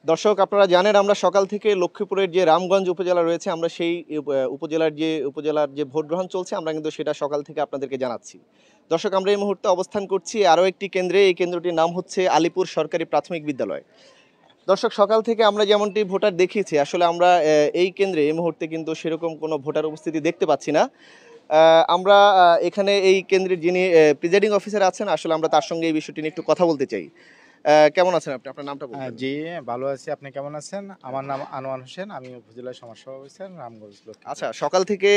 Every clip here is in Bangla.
দর্শক, আপনারা জানেন আমরা সকাল থেকে লক্ষ্মীপুরের যে রামগঞ্জ উপজেলা রয়েছে, আমরা সেই উপজেলার যে ভোট গ্রহণ চলছে, আমরা কিন্তু সেটা সকাল থেকে আপনাদেরকে জানাচ্ছি। দর্শক, আমরা এই মুহূর্তে অবস্থান করছি আরও একটি কেন্দ্রে। এই কেন্দ্রটির নাম হচ্ছে আলিপুর সরকারি প্রাথমিক বিদ্যালয়। দর্শক, সকাল থেকে আমরা যেমনটি ভোটার দেখিয়েছি, আসলে আমরা এই কেন্দ্রে এই মুহূর্তে কিন্তু সেরকম কোনো ভোটার উপস্থিতি দেখতে পাচ্ছি না। আমরা এখানে এই কেন্দ্রের যিনি প্রিজাইডিং অফিসার আছেন, আসলে আমরা তার সঙ্গে এই বিষয়টি নিয়ে একটু কথা বলতে চাই। কেমন আছেন আপনি? আপনার নামটা বলবেন? জি, ভালো আছি। আপনি কেমন আছেন? আমার নাম আনোয়ার হোসেন। আমি উপজেলা সমাজসেবা অফিসার, রামগঞ্জ লক্ষ্মীপুর। আচ্ছা, সকাল থেকে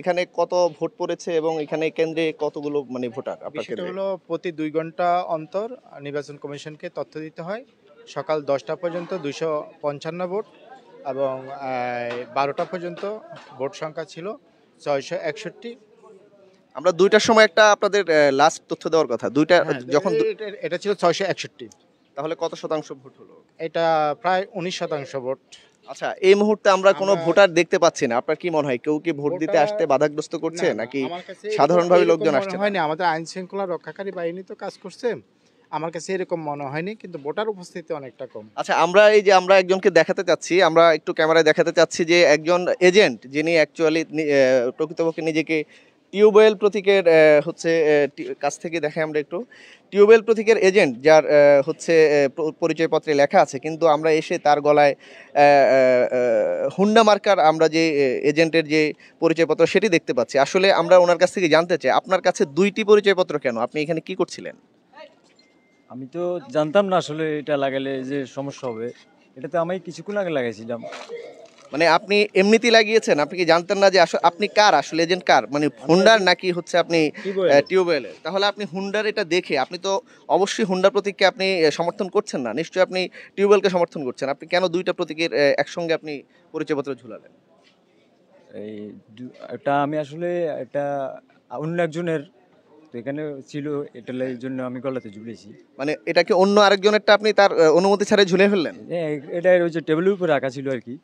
এখানে কত ভোট পড়েছে এবং এখানে কেন্দ্রে কতগুলো মানে ভোটার আপনার বিষয়টা কেন্দ্রে? হলো প্রতি ২ ঘন্টা অন্তর নির্বাচন কমিশনকে তথ্য দিতে হয়। সকাল ১০টা পর্যন্ত ২৫৫ ভোট এবং ১২টা পর্যন্ত ভোট সংখ্যা ছিল ৬৬১। আমরা ২টার সময় একটা আপনাদের লাস্ট তথ্য দেওয়ার কথা। ২টা হ্যাঁ, যখন এটা ছিল ৬৬১। তাহলে কত শতাংশ ভোট হলো? এটা প্রায় ১৯% ভোট। আচ্ছা, এই মুহূর্তে আমরা কোনো আমরা ভোটার দেখতে পাচ্ছি না। আপনার কি মনে হয় কেউ কি ভোট দিতে ভোটার আসতে বাধাগ্রস্ত করছে না, নাকি আমার কাছে সাধারণভাবে এরকম লোকজন মনে আসছে না? হয়নি। আমাদের আইন শৃঙ্খলা রক্ষাকারী বাহিনী তো কাজ করছে। আমার কাছে এরকম মনে হয়নি, কিন্তু ভোটার উপস্থিতি অনেকটা কম। আচ্ছা, আমরা একজনকে দেখাতে চাচ্ছি, আমরা একটু ক্যামেরায় দেখাতে চাচ্ছি যে একজন এজেন্ট যিনি অ্যাকচুয়ালি প্রকৃতপক্ষে নিজেকে টিউবওয়েল প্রতীকের হচ্ছে কাছ থেকে দেখাই আমরা একটু। টিউবওয়েল প্রতীকের এজেন্ট যার হচ্ছে পরিচয়পত্রে লেখা আছে, কিন্তু আমরা এসে তার গলায় হুন্ডা মার্কার আমরা যে এজেন্টের যে পরিচয়পত্র সেটি দেখতে পাচ্ছি। আসলে আমরা ওনার কাছ থেকে জানতে চাই আপনার কাছে ২টি পরিচয়পত্র কেন? আপনি এখানে কি করছিলেন? আমি তো জানতাম না আসলে এটা লাগালে যে সমস্যা হবে। এটাতে আমি কিছুক্ষণ আগে লাগাইছিলাম। মানে আপনি এমনিতেই লাগিয়েছেন? আপনি কি জানতেন না যে আপনি কার আসলে এজেন্ট কার? মানে হুন্ডার নাকি হচ্ছে আপনি টিউবওয়েলের? তাহলে আপনি হুন্ডার এটা দেখে আপনি তো অবশ্যই হুন্ডা প্রতীককে আপনি সমর্থন করছেন না। নিশ্চয়ই আপনি টিউবওয়েলকে সমর্থন করছেন। আপনি কেন ২টা প্রতীকের একসঙ্গে আপনি পরিচয়পত্র ঝুলালেন? এই এটা আমি আসলে এটা অন্য একজনের তো এখানে ছিল, এটার জন্য আমি গলাতে ঝুলেছি। মানে এটা কি অন্য আরেকজনেরটা আপনি তার অনুমতি ছাড়াই ঝুলিয়ে ফেললেন? এটা ওই যে টেবিলের উপর রাখা ছিল আর কি।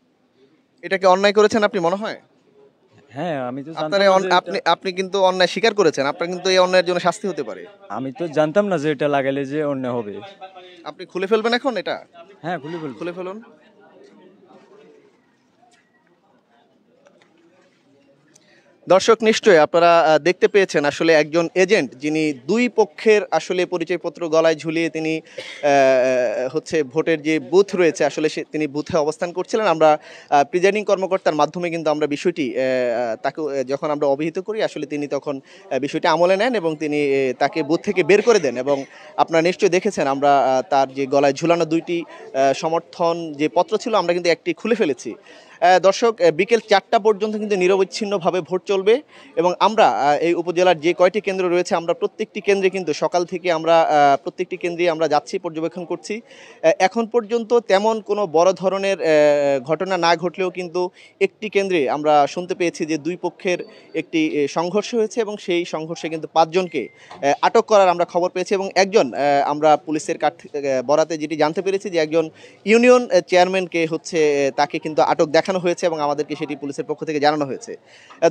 এটা কি অন্যায় করেছেন আপনি মনে হয়? হ্যাঁ, আমি তো আপনার জানতাম না যে আপনি কিন্তু অন্যায় স্বীকার করেছেন। আপনার কিন্তু এই অন্যায়ের জন্য শাস্তি হতে পারে। আমি তো জানতাম না যে এটা লাগালে যে অন্য হবে। আপনি খুলে ফেলবেন এখন এটা? হ্যাঁ, খুলে বলবো। খুলে ফেলুন। দর্শক, নিশ্চয়ই আপনারা দেখতে পেয়েছেন আসলে একজন এজেন্ট যিনি দুই পক্ষের আসলে পরিচয়পত্র গলায় ঝুলিয়ে তিনি হচ্ছে ভোটের যে বুথ রয়েছে আসলে তিনি বুথে অবস্থান করছিলেন। আমরা প্রিজাইডিং কর্মকর্তার মাধ্যমে কিন্তু আমরা বিষয়টি তাকে যখন আমরা অবহিত করি আসলে তিনি তখন বিষয়টি আমলে নেন এবং তিনি তাকে বুথ থেকে বের করে দেন। এবং আপনারা নিশ্চয়ই দেখেছেন আমরা তার যে গলায় ঝুলানো ২টি সমর্থন যে পত্র ছিল আমরা কিন্তু একটি খুলে ফেলেছি। দর্শক, বিকেল ৪টা পর্যন্ত কিন্তু নিরবচ্ছিন্নভাবে ভোট চলবে এবং আমরা এই উপজেলার যে কয়টি কেন্দ্র রয়েছে আমরা প্রত্যেকটি কেন্দ্রে কিন্তু সকাল থেকে আমরা প্রত্যেকটি কেন্দ্রে আমরা যাচ্ছি, পর্যবেক্ষণ করছি। এখন পর্যন্ত তেমন কোনো বড় ধরনের ঘটনা না ঘটলেও কিন্তু একটি কেন্দ্রে আমরা শুনতে পেয়েছি যে দুই পক্ষের একটি সংঘর্ষ হয়েছে এবং সেই সংঘর্ষে কিন্তু ৫ জনকে আটক করার আমরা খবর পেয়েছি এবং একজন আমরা পুলিশের বরাতে যেটি জানতে পেরেছি যে একজন ইউনিয়ন চেয়ারম্যানকে হচ্ছে তাকে কিন্তু আটক দেখানো হয়েছে এবং আমাদেরকে সেটি পুলিশের পক্ষ থেকে জানানো হয়েছে।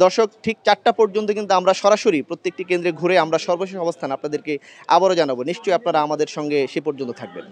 দর্শক, ঠিক ৪টা পর্যন্ত কিন্তু আমরা সরাসরি প্রত্যেকটি কেন্দ্রে ঘুরে আমরা সর্বশেষ অবস্থান আপনাদেরকে আবারও জানাবো। নিশ্চয়ই আপনারা আমাদের সঙ্গে সে পর্যন্ত থাকবেন।